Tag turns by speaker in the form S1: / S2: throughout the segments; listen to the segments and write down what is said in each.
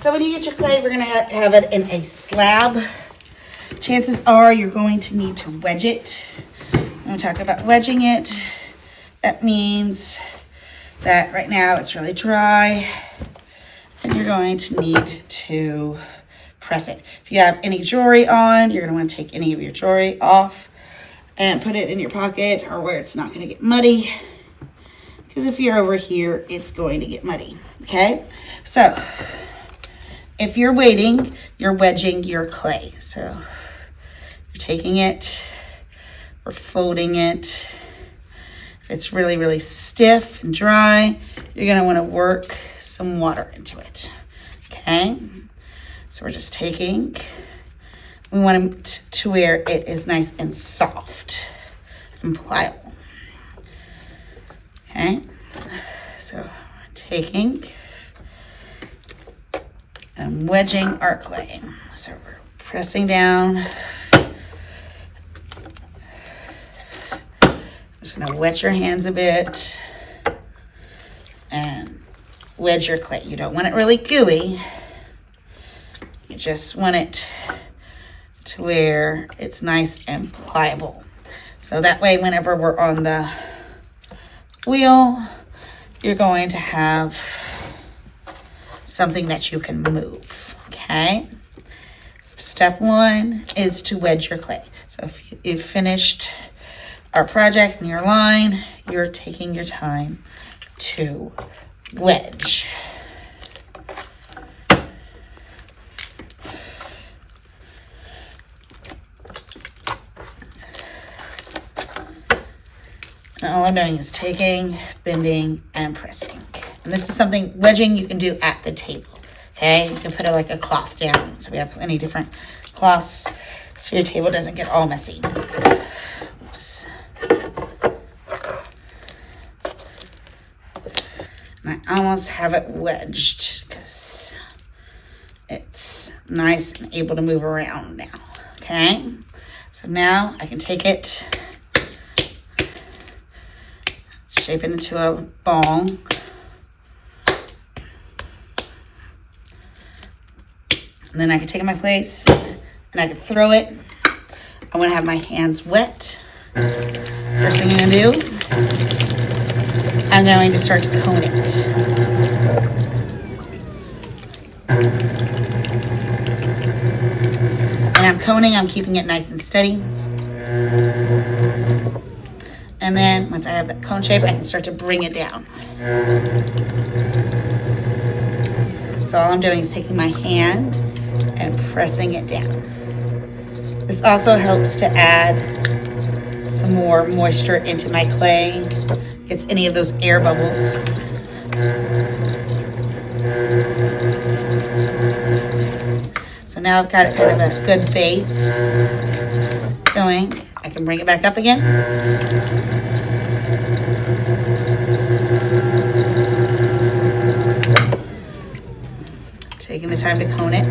S1: So when you get your clay, we're going to have it in a slab. Chances are you're going to need to wedge it. When we talk about wedging it, that means that right now it's really dry and you're going to need to press it. If you have any jewelry on, you're going to want to take any of your jewelry off and put it in your pocket or where it's not going to get muddy. Because if you're over here, it's going to get muddy. Okay? So if you're waiting, you're wedging your clay. So you're taking it, we're folding it. If it's really, really stiff and dry, you're gonna wanna work some water into it, okay? So we're just taking, we want it to where it is nice and soft and pliable, okay? So taking and wedging our clay. So we're pressing down. Just gonna wet your hands a bit and wedge your clay. You don't want it really gooey. You just want it to where it's nice and pliable. So that way, whenever we're on the wheel, you're going to have something that you can move, okay? So step one is to wedge your clay. So if you've finished our project and your line, you're taking your time to wedge. And all I'm doing is taking, bending, and pressing. And this is something, wedging you can do at the table, okay? You can put like a cloth down. So we have plenty different cloths so your table doesn't get all messy. Oops. And I almost have it wedged because it's nice and able to move around now, okay? So now I can take it, shape it into a ball. And then I can take it my place and I can throw it. I want to have my hands wet. First thing I'm going to do, I'm going to start to cone it. And I'm coning, I'm keeping it nice and steady. And then once I have that cone shape, I can start to bring it down. So all I'm doing is taking my hand and pressing it down. This also helps to add some more moisture into my clay. Gets any of those air bubbles. So now I've got it kind of a good base going. I can bring it back up again. Taking the time to cone it.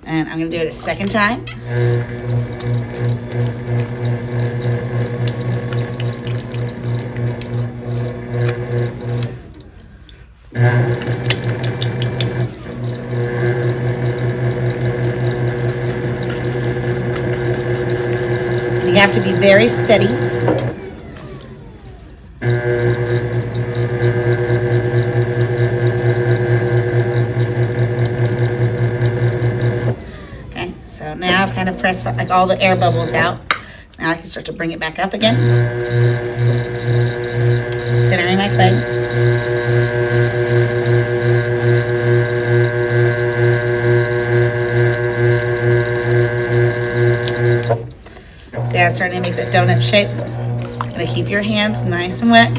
S1: And I'm going to do it a second time. You have to be very steady. Okay, so now I've kind of pressed like all the air bubbles out. Now I can start to bring it back up again. Centering my clay. See how it's starting to make that donut shape? Gotta keep your hands nice and wet.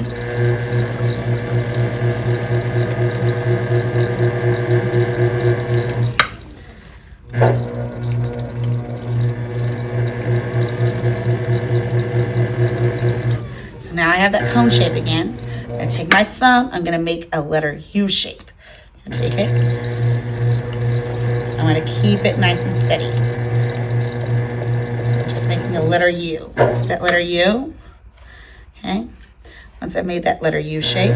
S1: So now I have that cone shape again. I'm gonna take my thumb, I'm gonna make a letter U shape. I'm gonna take it. I'm gonna keep it nice and steady. Just making a letter U. See that letter U? Okay. Once I've made that letter U shape,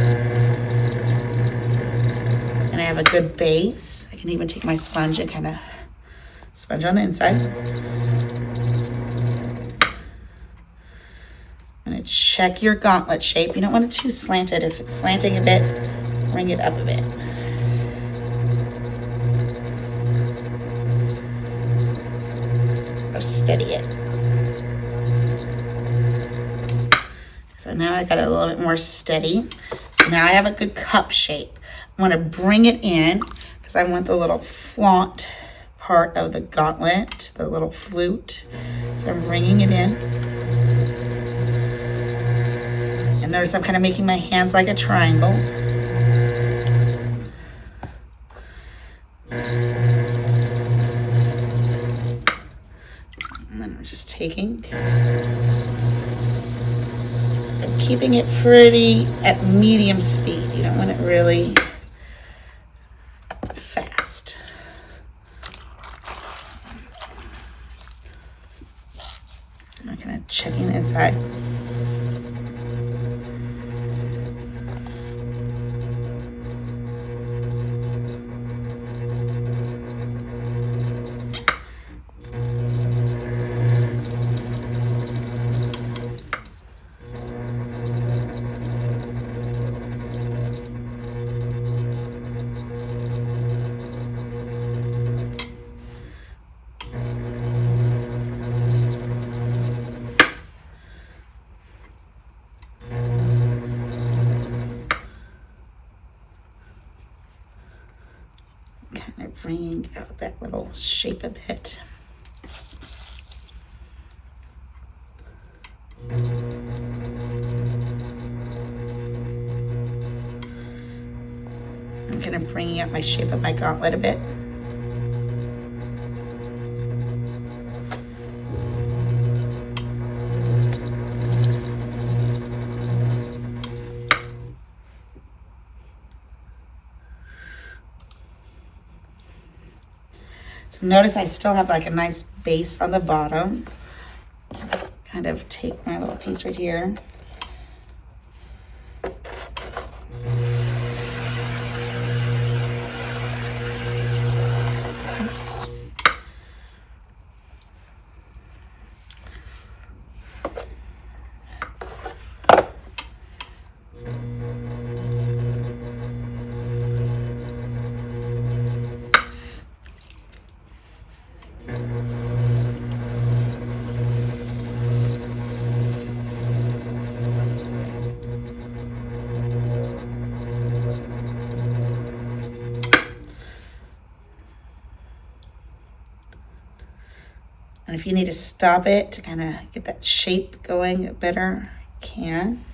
S1: have a good base. I can even take my sponge and kind of sponge on the inside. I'm going to check your gauntlet shape. You don't want it too slanted. If it's slanting a bit, bring it up a bit. Or steady it. So now I got it a little bit more steady. So now I have a good cup shape. I want to bring it in because I want the little flaunt part of the gauntlet, the little flute. So I'm bringing it in. And notice I'm kind of making my hands like a triangle. And then I'm just taking, I'm keeping it pretty at medium speed. You don't want it really fast. I'm kind of checking the inside. Kind of bringing out that little shape a bit. I'm kind of bringing out my shape of my gauntlet a bit. So notice I still have like a nice base on the bottom. Kind of take my little piece right here. Oops. And if you need to stop it to kind of get that shape going better, you can.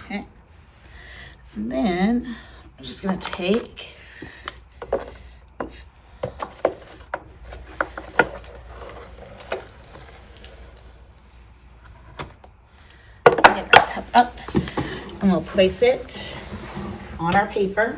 S1: Okay. And then I'm just going to take up and we'll place it on our paper.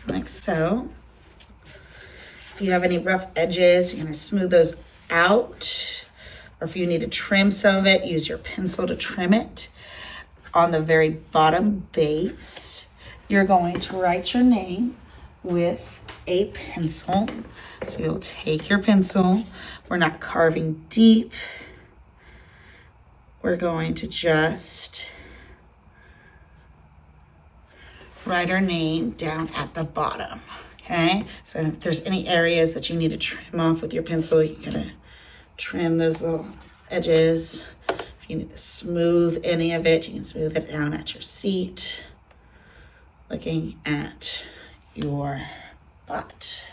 S1: Like so. If you have any rough edges, you're going to smooth those out, or if you need to trim some of it, use your pencil to trim it. On the very bottom base, you're going to write your name with a pencil. So you'll take your pencil. We're not carving deep. We're going to just write our name down at the bottom. Okay, so if there's any areas that you need to trim off with your pencil, you can trim those little edges. If you need to smooth any of it, you can smooth it down at your seat, looking at your butt.